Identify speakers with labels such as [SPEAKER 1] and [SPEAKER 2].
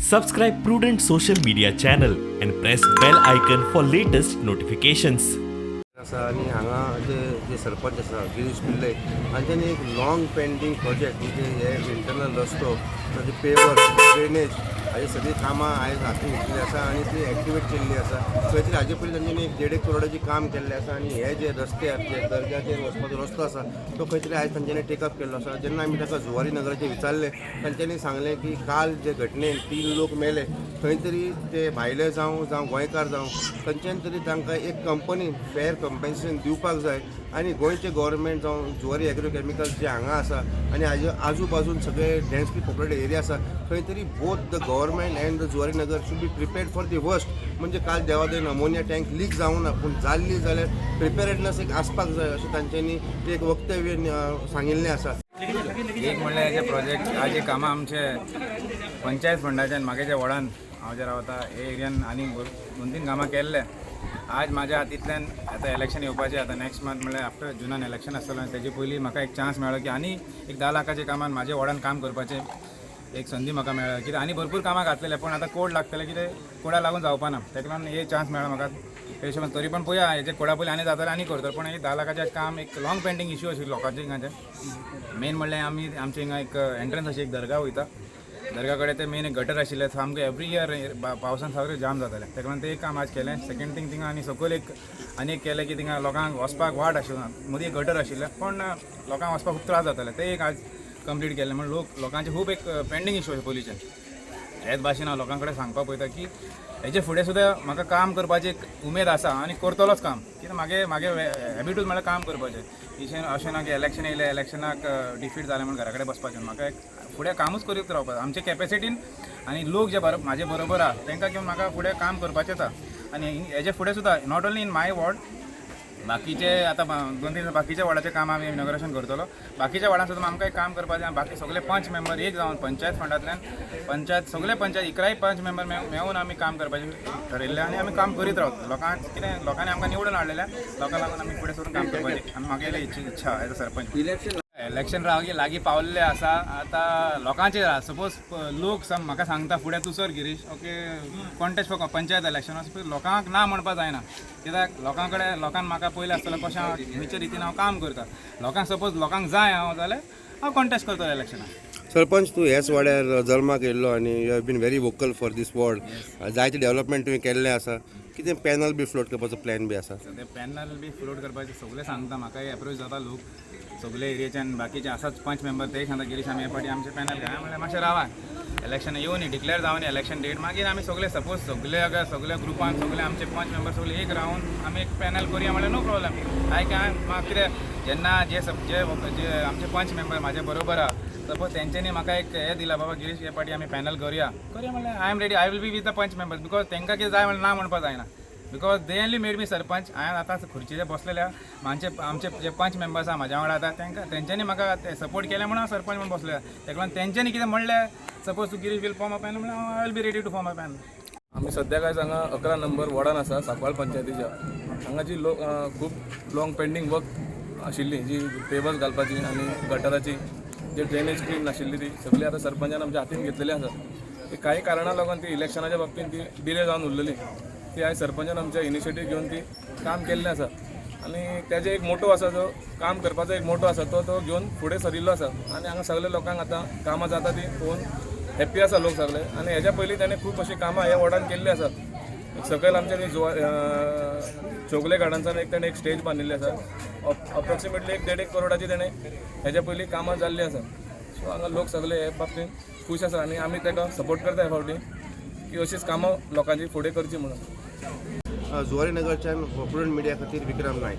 [SPEAKER 1] Subscribe Prudent social media channel and press bell icon for latest notifications.
[SPEAKER 2] आणि हांगा जे सरपंच आसा गिरीश पिल्ले हांच्यांनी एक लॉंग पेंडींग प्रोजेक्ट म्हणजे हे इंटरनल रस्तो ताजे पेवर ड्रेनेज हाजी सगळी कामां आयज हाती घेतली आसा आनी ती एक्टिवेट केल्ली आसा खंय तरी हाजे पयलीं तांच्यांनी 1.5 करोडाची काम केल्लें आसा आनी हे जे रस्ते जे दर्ग्याचेर वचपाचो रस्तो आसा तो खंय तरी आयज तांच्यांनी टेकअप केल्लो आसा. जेन्ना आमी ताका जुवारी नगराचेर विचारलें तांच्यांनी सांगलें की काल जे घटनेन 3 लोक मेले खंय तरी ते भायले जावं गोंयकार जावं खंयच्यान तरी तांकां एक कंपनी फेर कंपेन्सेशन दिवपाक जाय आनी गोंयचे गव्हर्मेंट जावं जुवारी एग्रोकेमिकल्स जे हांगा आसा आनी हाजे आजू बाजून सगळे डेन्सली पॉप्युलेटेड एरिया आसा खंय तरी both the government end the Zuari Nagar should be prepared for the worst. म्हणजे काल देवादेन अमोनिया टँक लीक जावं ना पूण जाल्ली जाल्यार प्रिपेरेडनेस एक आसपाक जाय अशें तांच्यांनी एक वक्तव्य सांगिल्लें आसा.
[SPEAKER 3] एक म्हणल्यार हेजे प्रोजेक्ट हाजी कामां आमचे पंचायत फंडाच्यान म्हागे जे वॉर्डान हांव जे रावता हे एरियान आनी 2-3 कामां केल्ले. आज म्हाज्या हातींतल्यान आतां इलेक्शन येवपाचें आतां नेक्स्ट मंथ म्हणल्यार आफ्टर जुनान इलेक्शन आसतलें तेजे पयलीं म्हाका एक चान्स मेळ्ळो की आनी एक 10 लाखाच्या कामान म्हाज्या वॉर्डान काम करपाचें एक संदी म्हाका मेळ्ळा कित्याक आनी भरपूर कामां घातलेले पूण आतां कोड लागतले कितें कोडा लागून जावपा ना तेका लागून हे चान्स मेळ्ळा म्हाका ते हिशोबान तरी पण पळोवया हेजे कोडा पयलीं आनी जातालें आनी करतलो पूण हे 10 लाखाचें काम एक लॉंग पेंडींग इश्यू आशिल्लो लोकांचे हिंगाचे मेन म्हणल्यार आमी आमचे हिंगा एक एंट्रन्स अशी एक दर्गा वयता दर्गा कडेन ते मेन एक गटर आशिल्ले सामकें एवरी इयर पावसान सगळें जाम जातालें तेका लागून ते एक काम आज केलें. सेकंड थिंग थिंगा आनी सकयल आनी एक केलें की थिंगा लोकांक वचपाक वाट आशिल्लो मदीं एक गटर आशिल्लें पण लोकांक वचपाक खूब त्रास जाताले ते एक आज कंप्लीट केलें म्हण लोकांचे खूब एक पेंडींग इश्यू आसा पयलींच्यान. हेच भाशेन हांव लोकां कडेन सांगपाक पळयता की हेजे फुडें सुद्दां म्हाका काम करपाची एक उमेद आसा आनी करतलोच काम कित्याक म्हागे हॅबिटूच म्हळ्यार काम करपाचें अशें ना की इलेक्शन येयलें इलेक्शनाक डिफीट जालें म्हण घरा कडेन बसपाचें म्हाका एक फुडें कामूच करीत रावपाचें आमचे कॅपेसिटीन आनी लोक जे म्हाजे बरोबर आहा तांकां घेवन म्हाका फुडें काम करपाचें आसा. आनी हेजे फुडें सुद्दां not only in my ward बाकीचे आतां 2-3 बाकीच्या वॉर्डाचें काम आमी इनॉग्रेशन करतलो बाकीच्या वॉर्डान सुद्दां आमकां एक काम करपाचें बाकी सगळे 5 मेंबर एक जावन पंचायत फंडांतल्यान सगळे पंचायत 11 5 मेंबर मेळून आमी काम करपाचें ठरयल्लें आनी आमी काम करीत रावता. लोकांनी आमकां निवडून हाडलेल्या लोकांक लागून आमी फुडें सरून काम करपाचें आनी म्हागे इच्छा एज अ सरपंच. इलेक्शन लागीं पावल्लें आसा आतां लोकांचेर आसा सपोज लोक म्हाका सांगता फुडें तूं sir Girish okay contest for panchayat election लोकांक ना म्हणपा जायना कित्याक लोकांक म्हाका पयलें आसतलें कशें खंयच्या रितीन हांव काम करता लोकांक सपोज लोकांक जाय हांव जाल्यार हांव कॉन्टेस्ट करतलो इलेक्शनाक.
[SPEAKER 2] सरपंच तूं ह्याच वाड्यार जल्माक येयल्लो आनी you have been very vocal for this ward जायते डेव्हलपमेंट तुवें केल्लें आसा कितें पॅनल बी फ्लोट करपाचो प्लॅन बी आसा?
[SPEAKER 3] ते पॅनल बी फ्लोट करपाचें सगळें सांगता म्हाकाय एप्रोच जाता लोक सगळे एरियाच्यान बाकीचे आसाच 5 मेंबर ते सांगता गिरीश आमी हे फाटी आमचे पॅनल घाय म्हणल्यार मातशें रावा इलेक्शन येवन डिक्लेअर जावन इलेक्शन डेट मागीर आमी सगळे सपोज सगळे ग्रुपान सगळे आमचे 5 मेंबर सगळे एक रावन आमी एक पॅनल करुया म्हणल्यार नो प्रॉब्लेम. म्हाका कितें जेन्ना जे आमचे 5 मेंबर म्हाजे बरोबर आहा सपोज तेंच्यांनी म्हाका एक हे दिला बाबा गिरीश हे फाटी आमी पॅनल करुया म्हणल्यार I am ready I will be with the 5 members because तांकां कितें जाय म्हणल्यार ना म्हणपा जायना because they only made me sarpanch हांवें आतां खुर्चीचेर बसलेल्या आमचे जे 5 मेंबर्स आहा म्हाज्या वांगडा आतां तेंच्यांनी म्हाका सपोर्ट केले म्हणून हांव सरपंच म्हणून बसले तेका लागून तेंच्यांनी कितें म्हणलें सपोज तूं Girish will form a panel म्हणल्यार I will be ready to form a panel.
[SPEAKER 4] आमी सद्याक आयज हांगा 11 नंबर वॉर्डान आसा सांकवाळ पंचायतीच्या हांगाची खूब लॉंग पेंडींग वर्क आशिल्ली जी पेवर्स घालपाची आनी गटराची जी ड्रेनेज क्लीन नाशिल्ली ती सगळी आतां सरपंचान आमच्या हातीन घेतलेली आसा. ती काही कारणां लागून ती इलेक्शनाच्या बाबतींत ती डिले जावन उरलेली ती आयज सरपंचान आमच्या इनिशिएटीव घेवन ती काम केल्लें आसा आनी तेजे एक मोटो आसा जो काम करपाचो एक मोटो आसा तो घेवन फुडें सरिल्लो आसा आनी हांगा सगळे लोकांक आतां कामां जाता ती पळोवन हॅप्पी आसा लोक सगळे. आनी हेज्या पयलीं ताणें खूब अशीं कामां ह्या वॉर्डान केल्लीं आसा. सकयल आमच्या चोगले गार्डन्सान ताणें एक स्टेज बांदिल्ली आसा अप्रॉक्सिमेटली 1.5 करोडाची ताणें हेज्या पयलीं कामां जाल्लीं आसा. सो हांगा लोक सगळे हे बाबतींत खूश आसा आनी आमी ताका सपोर्ट करता ह्या फावटी की अशीच कामां लोकांची फुडें करची म्हणून.
[SPEAKER 2] जुवारी नगरच्यान प्रुडंट मिडिया खातीर विक्रम नायक.